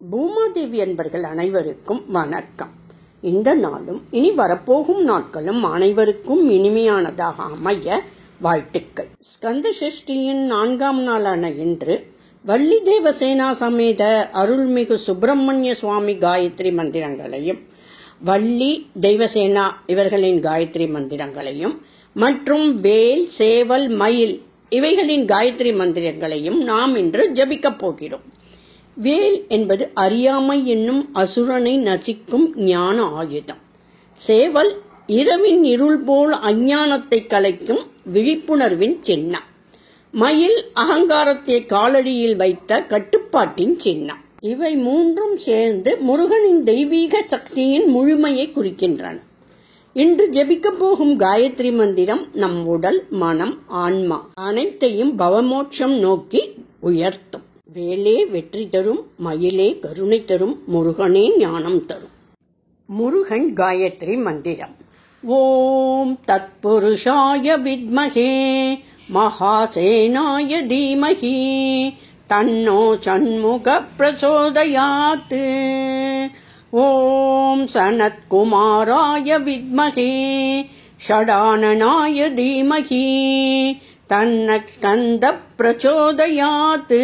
பூமாதேவி அன்பர்கள் அனைவருக்கும் வணக்கம். இந்த நாளும் இனி வரப்போகும் நாட்களும் அனைவருக்கும் இனிமையானதாக அமைய வாழ்த்துக்கள். ஸ்கந்த சஷ்டியின் 4ஆம் நாளான இன்று வள்ளி தேவசேனா சமேத அருள்மிகு சுப்பிரமணிய சுவாமி காயத்ரி மந்திரங்களையும், வள்ளி தெய்வசேனா இவர்களின் காயத்ரி மந்திரங்களையும் மற்றும் வேல், சேவல், மயில் இவைகளின் காயத்ரி மந்திரங்களையும் நாம் இன்று ஜபிக்கப் போகிறோம். வேல் என்பது அறியாமை என்னும் அசுரனை நசிக்கும் ஞான ஆயுதம். சேவல் இரவின் இருள் போல் அஞ்ஞானத்தை கலைக்கும் விழிப்புணர்வின் சின்னம். மயில் அகங்காரத்தை காலடியில் வைத்த கட்டுப்பாட்டின் சின்னம். இவை மூன்றும் சேர்ந்து முருகனின் தெய்வீக சக்தியின் முழுமையை குறிக்கின்றன. இன்று ஜபிக்கப் போகும் காயத்ரி மந்திரம் நம் உடல், மனம், ஆன்மா அனைத்தையும் பவமோட்சம் நோக்கி உயர்த்தும். வேலே வெற்றி தரும், மயிலே கருணை தரும், முருகனே ஞானம் தரும். முருகன் காயத்ரி மந்திரம். ஓம் தத்புருஷாய வித்மகே மகாசேனாய தீமஹி தன்னோ சண்முக பிரச்சோதயாத். ஓம் சனத்குமாராய வித்மகே ஷடானனாய தீமஹி தன்னஸ்கந்த பிரச்சோதயாத்.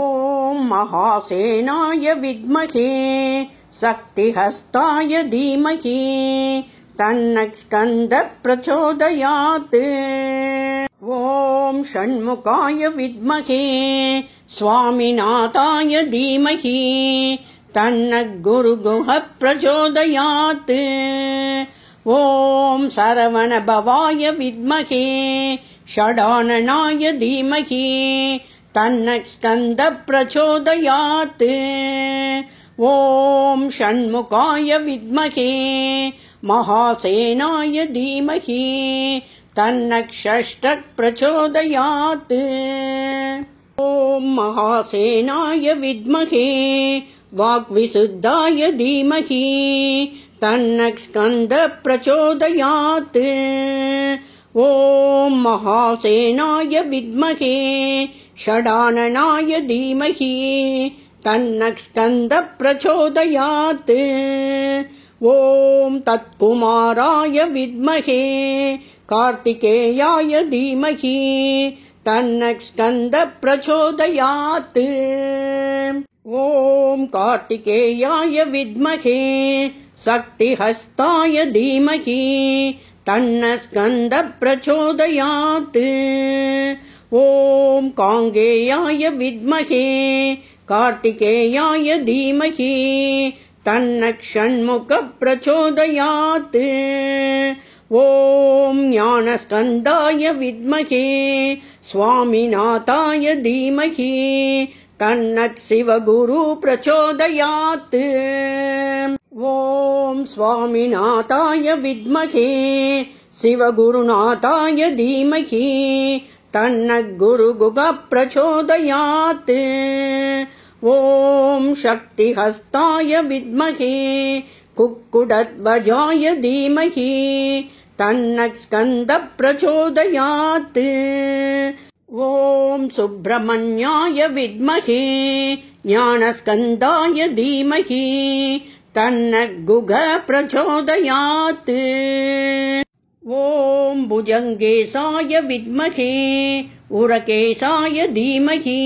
ஓம் மகாசேனாய வித்மகே சக்திஹஸ்தாய தீமஹி தன்னஸ்கந்த பிரச்சோதயாத். ஓம் ஷண்முகாய வித்மகே ஸ்வாமிநாதாய தீமஹி தன்னக் குருகுஹ பிரச்சோதயாத். ஓம் சரவண பவாய வித்மகே ஷடானனாய தீமஹி தன்னக் ஸ்கந்த பிரச்சோதயாத். ஓம் ஷண்முகாய வித்மகே மகாசேனாய தீமஹி தன்னக் ஷஷ்டக் பிரச்சோதயாத். ஓம் மகாசேனாய வித்மகே வாக்விசுத்தாய தீமஹி தன்னக் ஸ்கந்த பிரச்சோதயாத். ஓம் மகாசேனாய வித்மகே ஷடானனாய தீமஹி தன்னக் ஸ்கந்த பிரச்சோதயாத். ஓம் தத்குமாராய வித்மகே கார்த்திகேயாய தீமஹி தன்னக் ஸ்கந்த பிரச்சோதயாத். ஓம் கார்த்திகேயாய வித்மகே சக்திஹஸ்தாய தீமஹி தன்னக் ஸ்கந்த பிரச்சோதயாத். ஓம் காங்கேயாய வித்மகே கார்த்திகேயாய தீமஹி தன்னக் ஷண்முக பிரச்சோதயாத். ஓம் ஞானஸ்கந்தாய வித்மகே ஸ்வாமிநாதாய தீமஹி தன்னக் சிவகுரு பிரச்சோதயாத். ஓம் ஸ்வாமிநாதாய வித்மகே சிவகுருநாதாய தீமஹி தன்னக் குருகுஹ பிரச்சோதயாத். ஓம் சக்திஹஸ்தாய வித்மகே குக்குடத்வஜாய தீமஹி தன்னக் ஸ்கந்த பிரச்சோதயாத். ஓம் சுப்பிரமண்யாய வித்மகே ஞானஸ்கந்தாய தீமஹி தன்னக் குஹ பிரச்சோதயாத். ஓம் புஜங்கேசாய வித்மகே உரகேசாய தீமஹி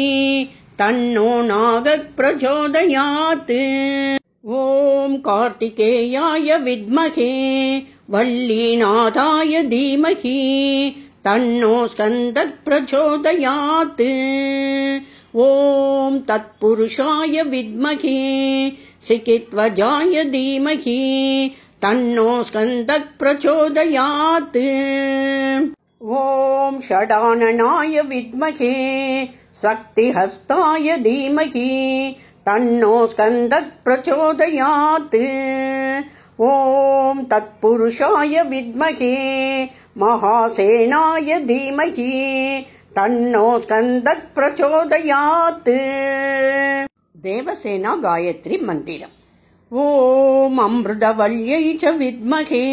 தன்னோ நாகக் பிரச்சோதயாத். ஓம் கார்த்திகேயாய வித்மகே வல்லிநாதாய தீமஹி தன்னோ ஸ்கந்தக் பிரச்சோதயாத். ஓம் தத்புருஷாய வித்மகே சிகித்வஜாய தீமஹி தன்னோ ஸ்கந்தக் பிரச்சோதயாத். ஓம் ஷடானனாய வித்மகே சக்திஹஸ்தாய தீமஹி தன்னோ ஸ்கந்தக் பிரச்சோதயாத். ஓம் தத்புருஷாய வித்மகே மகாசேனாய தீமஹி தன்னோ ஸ்கந்தக் பிரச்சோதயாத். தேவசேனா காயத்ரி மந்திரம். ஓம் அம்ருதவல்யை ச வித்மகே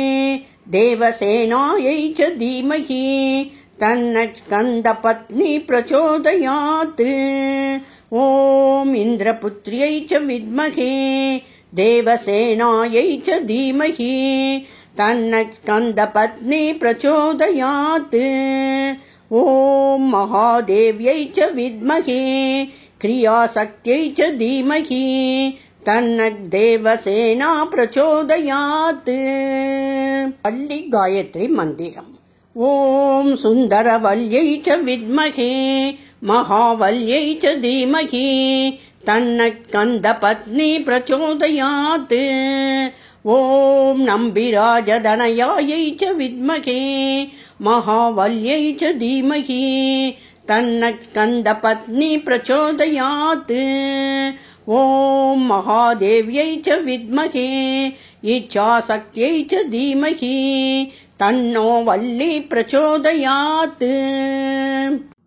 தேவசேனாயை ச தீமஹி தன்னக் ஸ்கந்த பத்னி பிரச்சோதயாத். ஓம் இந்திரபுத்ரியை ச வித்மகே தேவசேனாயை ச தீமஹி தன்னக் ஸ்கந்த பத்னி பிரச்சோதயாத். ஓம் மகாதேவ்யை ச வித்மகே கிரியாசக்தியை ச தீமஹி தன்னக் தேவசேனா பிரச்சோதயாத். வள்ளி காயத்ரி மந்திரம். ஓம் சுந்தரவல்யை ச வித்மகே மகாவல்யை ச தீமஹி தன்னக் ஸ்கந்த பத்னி பிரச்சோதயாத். ஓம் நம்பிராஜதனயாயை ச வித்மகே மகாவல்யை ச தீமஹி தன்னக் ஸ்கந்த பத்னி பிரச்சோதயாத். ஓம் மகாதேவ்யை ச வித்மகே இச்சாசக்தியை ச தீமஹி தன்னோ வள்ளி பிரச்சோதயாத்.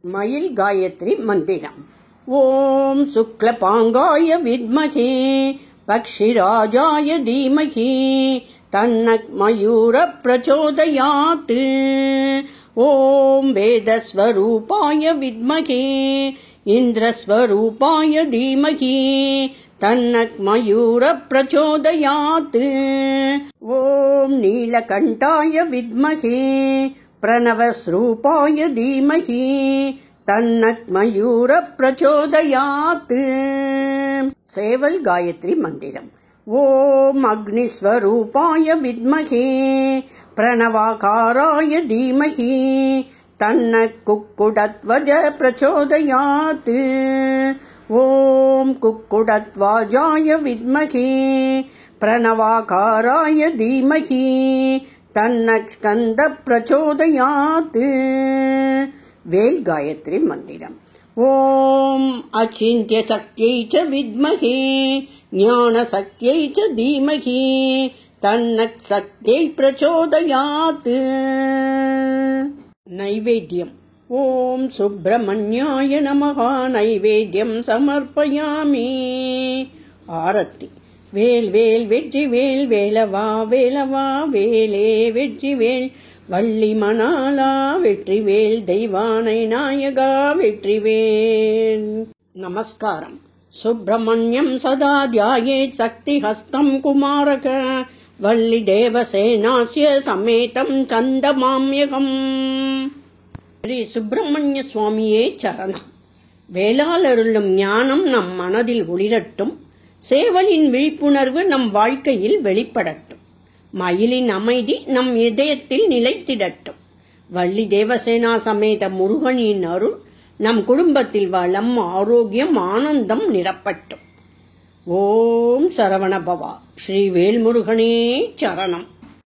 மயில் காயத்ரி மந்திரம். ஓம் சுக்லபாங்காய வித்மகே பக்ஷிராஜாய தீமஹி தன்னக் மயூர பிரச்சோதயாத். ஓம் வேதஸ்வரூபாய வித்மகே இந்திரஸ்வரூபாய தீமஹி தன்னக் மயூர பிரச்சோதயாத். ஓம் நீலகண்டாய வித்மகே பிரணவஸ்ரூபாய தீமஹி தன்னக் மயூர பிரச்சோதயாத். சேவல் காயத்ரி மந்திரம். ஓம் அக்னிஸ்வரூபாய வித்மகே பிரணவாகாராய தீமஹி தன்னக் குக்குடத்வஜ பிரச்சோதயாத். ஓம் குக்குடத்வாஜாய வித்மகே பிரணவாகாராய தீமஹி தன்னக் ஸ்கந்த பிரச்சோதயாத். வேல் காயத்ரி மந்திரம். ஓம் அச்சிந்திய சக்தியை ச வித்மகே ஞான சக்தியை ச தீமஹி தன்னக் சக்தியை பிரச்சோதயாத். நைவேத்யம். ஓம் சுப்பிரமணியாய நமஹ நைவேத்யம் சமர்ப்பயாமி. ஆரத்தி. வேல் வேல் வெற்றி வேல் வேலவா வேலவா வேலே வெற்றி வேல் வள்ளி மணாலா வெற்றிவேல் தெய்வானை நாயகா வெற்றிவேல். நமஸ்காரம். சுப்பிரமணியம் சதா தியாயேத் சக்தி ஹஸ்தம் குமாரக வள்ளி தேவசேனாஸ்ய சமேதம் சந்தமாம்யகம். ஸ்ரீ சுப்பிரமணிய சுவாமியே சரணம். வேளால் அருளும் ஞானம் நம் மனதில் ஒளிரட்டும். சேவலின் விழிப்புணர்வு நம் வாழ்க்கையில் வெளிப்படட்டும். மயிலின் அமைதி நம் இதயத்தில் நிலைத்திடட்டும். வள்ளி தேவசேனா சமேத முருகனின் அருள் நம் குடும்பத்தில் வளம் ஆரோக்கியம் ஆனந்தம் நிரப்பட்டும். ஓம் சரவணபவா. ஸ்ரீ வேல்முருகனே சரணம்.